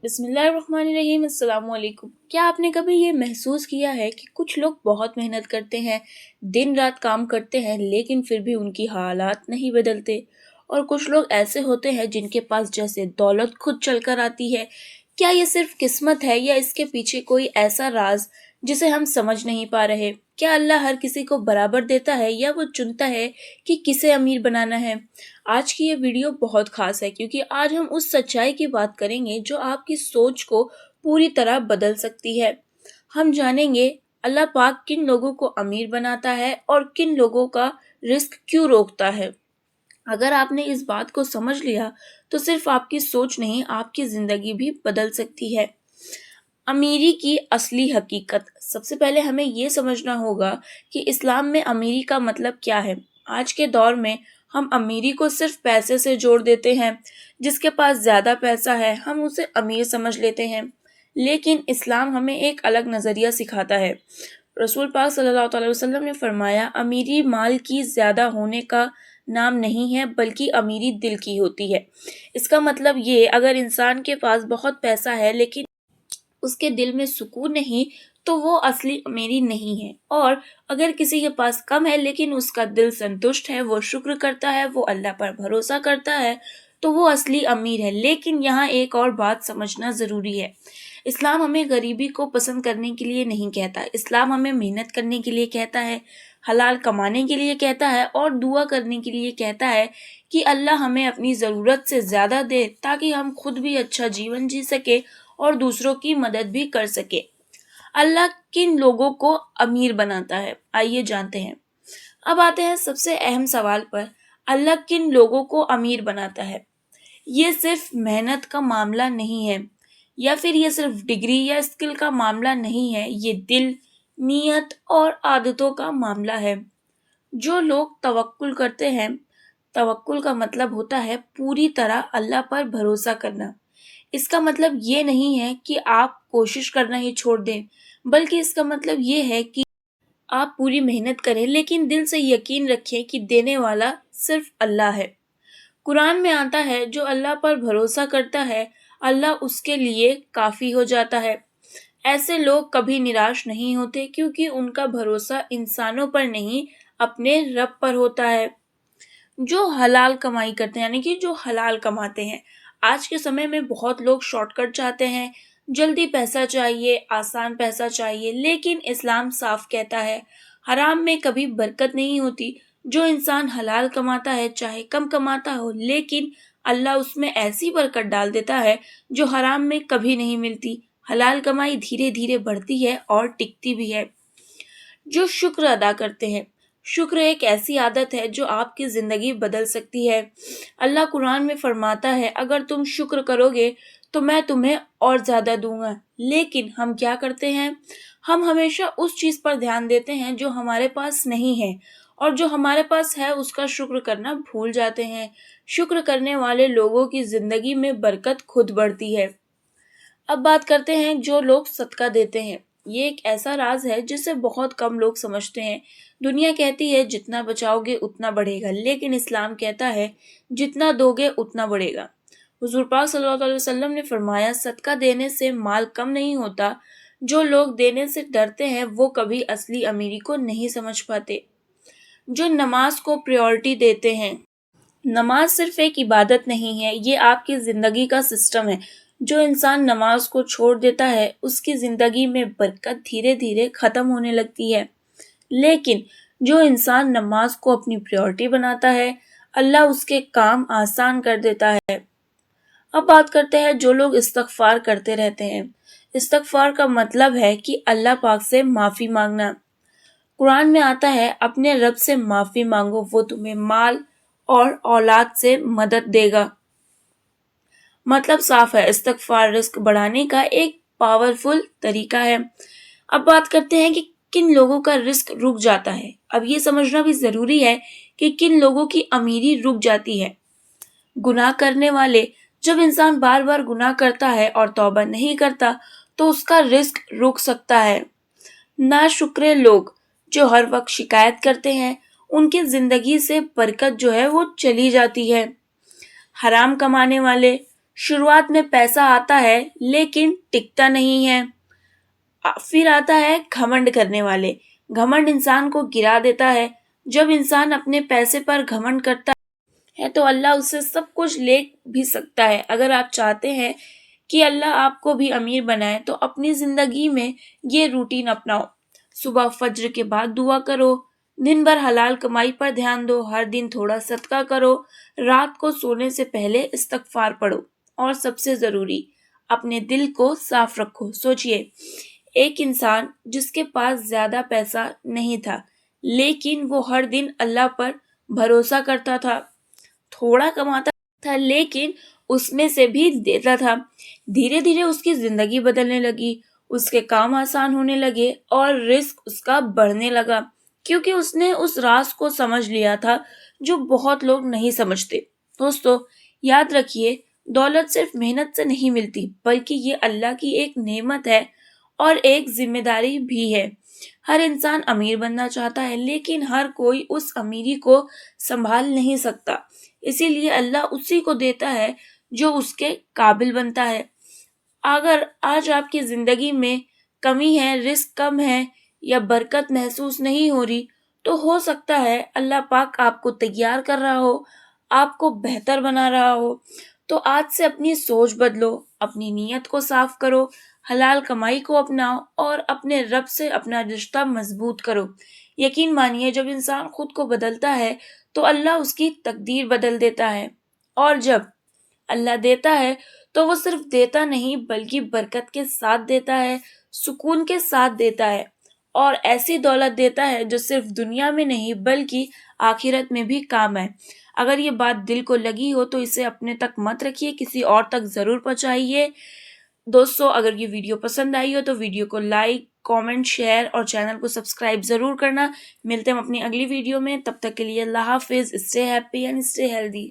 بسم اللہ الرحمن الرحیم۔ السلام علیکم۔ کیا آپ نے کبھی یہ محسوس کیا ہے کہ کچھ لوگ بہت محنت کرتے ہیں، دن رات کام کرتے ہیں، لیکن پھر بھی ان کی حالات نہیں بدلتے؟ اور کچھ لوگ ایسے ہوتے ہیں جن کے پاس جیسے دولت خود چل کر آتی ہے۔ کیا یہ صرف قسمت ہے یا اس کے پیچھے کوئی ایسا راز جسے ہم سمجھ نہیں پا رہے؟ کیا اللہ ہر کسی کو برابر دیتا ہے یا وہ چنتا ہے کہ کسے امیر بنانا ہے؟ آج کی یہ ویڈیو بہت خاص ہے کیونکہ آج ہم اس سچائی کی بات کریں گے جو آپ کی سوچ کو پوری طرح بدل سکتی ہے۔ ہم جانیں گے اللہ پاک کن لوگوں کو امیر بناتا ہے اور کن لوگوں کا رزق کیوں روکتا ہے۔ اگر آپ نے اس بات کو سمجھ لیا تو صرف آپ کی سوچ نہیں، آپ کی زندگی بھی بدل سکتی ہے۔ امیری کی اصلی حقیقت۔ سب سے پہلے ہمیں یہ سمجھنا ہوگا کہ اسلام میں امیری کا مطلب کیا ہے۔ آج کے دور میں ہم امیری کو صرف پیسے سے جوڑ دیتے ہیں۔ جس کے پاس زیادہ پیسہ ہے ہم اسے امیر سمجھ لیتے ہیں، لیکن اسلام ہمیں ایک الگ نظریہ سکھاتا ہے۔ رسول پاک صلی اللہ علیہ وسلم نے فرمایا، امیری مال کی زیادہ ہونے کا نام نہیں ہے بلکہ امیری دل کی ہوتی ہے۔ اس کا مطلب یہ، اگر انسان کے پاس بہت پیسہ ہے لیکن اس کے دل میں سکون نہیں تو وہ اصلی امیری نہیں ہے، اور اگر کسی کے پاس کم ہے لیکن اس کا دل سنتشٹ ہے، وہ شکر کرتا ہے، وہ اللہ پر بھروسہ کرتا ہے، تو وہ اصلی امیر ہے۔ لیکن یہاں ایک اور بات سمجھنا ضروری ہے۔ اسلام ہمیں غریبی کو پسند کرنے کے لیے نہیں کہتا۔ اسلام ہمیں محنت کرنے کے لیے کہتا ہے، حلال کمانے کے لیے کہتا ہے، اور دعا کرنے کے لیے کہتا ہے کہ اللہ ہمیں اپنی ضرورت سے زیادہ دے تاکہ ہم خود بھی اچھا جیون جی سکے اور دوسروں کی مدد بھی کر سکے۔ اللہ کن لوگوں کو امیر بناتا ہے؟ آئیے جانتے ہیں۔ اب آتے ہیں سب سے اہم سوال پر، اللہ کن لوگوں کو امیر بناتا ہے؟ یہ صرف محنت کا معاملہ نہیں ہے، یا پھر یہ صرف ڈگری یا اسکل کا معاملہ نہیں ہے، یہ دل، نیت اور عادتوں کا معاملہ ہے۔ جو لوگ توکل کرتے ہیں، توکل کا مطلب ہوتا ہے پوری طرح اللہ پر بھروسہ کرنا۔ اس کا مطلب یہ نہیں ہے کہ آپ کوشش کرنا ہی چھوڑ دیں، بلکہ اس کا مطلب یہ ہے کہ آپ پوری محنت کریں لیکن دل سے یقین رکھیں کہ دینے والا صرف اللہ ہے۔ قرآن میں آتا ہے، جو اللہ پر بھروسہ کرتا ہے اللہ اس کے لیے کافی ہو جاتا ہے۔ ایسے لوگ کبھی نراش نہیں ہوتے کیونکہ ان کا بھروسہ انسانوں پر نہیں، اپنے رب پر ہوتا ہے۔ جو حلال کمائی کرتے ہیں، یعنی کہ جو حلال کماتے ہیں۔ آج کے سمے میں بہت لوگ شارٹ کٹ چاہتے ہیں، جلدی پیسہ چاہیے، آسان پیسہ چاہیے، لیکن اسلام صاف کہتا ہے حرام میں کبھی برکت نہیں ہوتی۔ جو انسان حلال کماتا ہے چاہے کم کماتا ہو، لیکن اللہ اس میں ایسی برکت ڈال دیتا ہے جو حرام میں کبھی نہیں ملتی۔ حلال کمائی دھیرے دھیرے بڑھتی ہے اور ٹکتی بھی ہے۔ جو شکر ادا کرتے ہیں۔ شکر ایک ایسی عادت ہے جو آپ کی زندگی بدل سکتی ہے۔ اللہ قرآن میں فرماتا ہے، اگر تم شکر کرو گے تو میں تمہیں اور زیادہ دوں گا۔ لیکن ہم کیا کرتے ہیں؟ ہم ہمیشہ اس چیز پر دھیان دیتے ہیں جو ہمارے پاس نہیں ہے، اور جو ہمارے پاس ہے اس کا شکر کرنا بھول جاتے ہیں۔ شکر کرنے والے لوگوں کی زندگی میں برکت خود بڑھتی ہے۔ اب بات کرتے ہیں جو لوگ صدقہ دیتے ہیں۔ یہ ایک ایسا راز ہے جسے بہت کم لوگ سمجھتے ہیں۔ دنیا کہتی ہے جتنا بچاؤ گے اتنا بڑھے گا، لیکن اسلام کہتا ہے جتنا دو گے اتنا بڑھے گا۔ حضور پاک صلی اللہ علیہ وسلم نے فرمایا، صدقہ دینے سے مال کم نہیں ہوتا۔ جو لوگ دینے سے ڈرتے ہیں وہ کبھی اصلی امیری کو نہیں سمجھ پاتے۔ جو نماز کو پریورٹی دیتے ہیں۔ نماز صرف ایک عبادت نہیں ہے، یہ آپ کی زندگی کا سسٹم ہے۔ جو انسان نماز کو چھوڑ دیتا ہے اس کی زندگی میں برکت دھیرے دھیرے ختم ہونے لگتی ہے، لیکن جو انسان نماز کو اپنی پریورٹی بناتا ہے اللہ اس کے کام آسان کر دیتا ہے۔ اب بات کرتے ہیں جو لوگ استغفار کرتے رہتے ہیں۔ استغفار کا مطلب ہے کہ اللہ پاک سے معافی مانگنا۔ قرآن میں آتا ہے، اپنے رب سے معافی مانگو، وہ تمہیں مال اور اولاد سے مدد دے گا۔ مطلب صاف ہے، استغفار رزق بڑھانے کا ایک پاورفل طریقہ ہے۔ اب بات کرتے ہیں کہ کن لوگوں کا رزق رک جاتا ہے۔ اب یہ سمجھنا بھی ضروری ہے کہ کن لوگوں کی امیری رک جاتی ہے۔ گناہ کرنے والے۔ جب انسان بار بار گناہ کرتا ہے اور توبہ نہیں کرتا تو اس کا رزق رک سکتا ہے۔ ناشکرے لوگ جو ہر وقت شکایت کرتے ہیں، ان کی زندگی سے برکت جو ہے وہ چلی جاتی ہے۔ حرام کمانے والے۔ شروعات میں پیسہ آتا ہے لیکن ٹکتا نہیں ہے۔ پھر آتا ہے گھمنڈ کرنے والے۔ گھمنڈ انسان کو گرا دیتا ہے۔ جب انسان اپنے پیسے پر گھمنڈ کرتا ہے تو اللہ اس سے سب کچھ لے بھی سکتا ہے۔ اگر آپ چاہتے ہیں کہ اللہ آپ کو بھی امیر بنائے تو اپنی زندگی میں یہ روٹین اپناؤ۔ صبح فجر کے بعد دعا کرو، دن بھر حلال کمائی پر دھیان دو، ہر دن تھوڑا صدقہ کرو، رات کو سونے سے پہلے استغفار پڑھو، اور سب سے ضروری اپنے دل کو صاف رکھو۔ سوچئے، ایک انسان جس کے پاس زیادہ پیسہ نہیں تھا لیکن وہ ہر دن اللہ پر بھروسہ کرتا تھا، تھوڑا کماتا تھا لیکن اس میں سے بھی دیتا تھا، دھیرے دھیرے اس کی زندگی بدلنے لگی، اس کے کام آسان ہونے لگے اور رزق اس کا بڑھنے لگا، کیونکہ اس نے اس راز کو سمجھ لیا تھا جو بہت لوگ نہیں سمجھتے۔ دوستو، یاد رکھیے، دولت صرف محنت سے نہیں ملتی بلکہ یہ اللہ کی ایک نعمت ہے اور ایک ذمہ داری بھی ہے۔ ہر انسان امیر بننا چاہتا ہے لیکن ہر کوئی اس امیری کو سنبھال نہیں سکتا، اسی لیے اللہ اسی کو دیتا ہے جو اس کے قابل بنتا ہے۔ اگر آج آپ کی زندگی میں کمی ہے، رزق کم ہے یا برکت محسوس نہیں ہو رہی، تو ہو سکتا ہے اللہ پاک آپ کو تیار کر رہا ہو، آپ کو بہتر بنا رہا ہو۔ تو آج سے اپنی سوچ بدلو، اپنی نیت کو صاف کرو، حلال کمائی کو اپناؤ اور اپنے رب سے اپنا رشتہ مضبوط کرو۔ یقین مانیے، جب انسان خود کو بدلتا ہے تو اللہ اس کی تقدیر بدل دیتا ہے، اور جب اللہ دیتا ہے تو وہ صرف دیتا نہیں بلکہ برکت کے ساتھ دیتا ہے، سکون کے ساتھ دیتا ہے، اور ایسی دولت دیتا ہے جو صرف دنیا میں نہیں بلکہ آخرت میں بھی کام ہے۔ اگر یہ بات دل کو لگی ہو تو اسے اپنے تک مت رکھیے، کسی اور تک ضرور پہنچائیے۔ دوستو، اگر یہ ویڈیو پسند آئی ہو تو ویڈیو کو لائک، کامنٹ، شیئر اور چینل کو سبسکرائب ضرور کرنا۔ ملتے ہیں اپنی اگلی ویڈیو میں، تب تک کے لیے اللہ حافظ۔ Stay happy and stay healthy.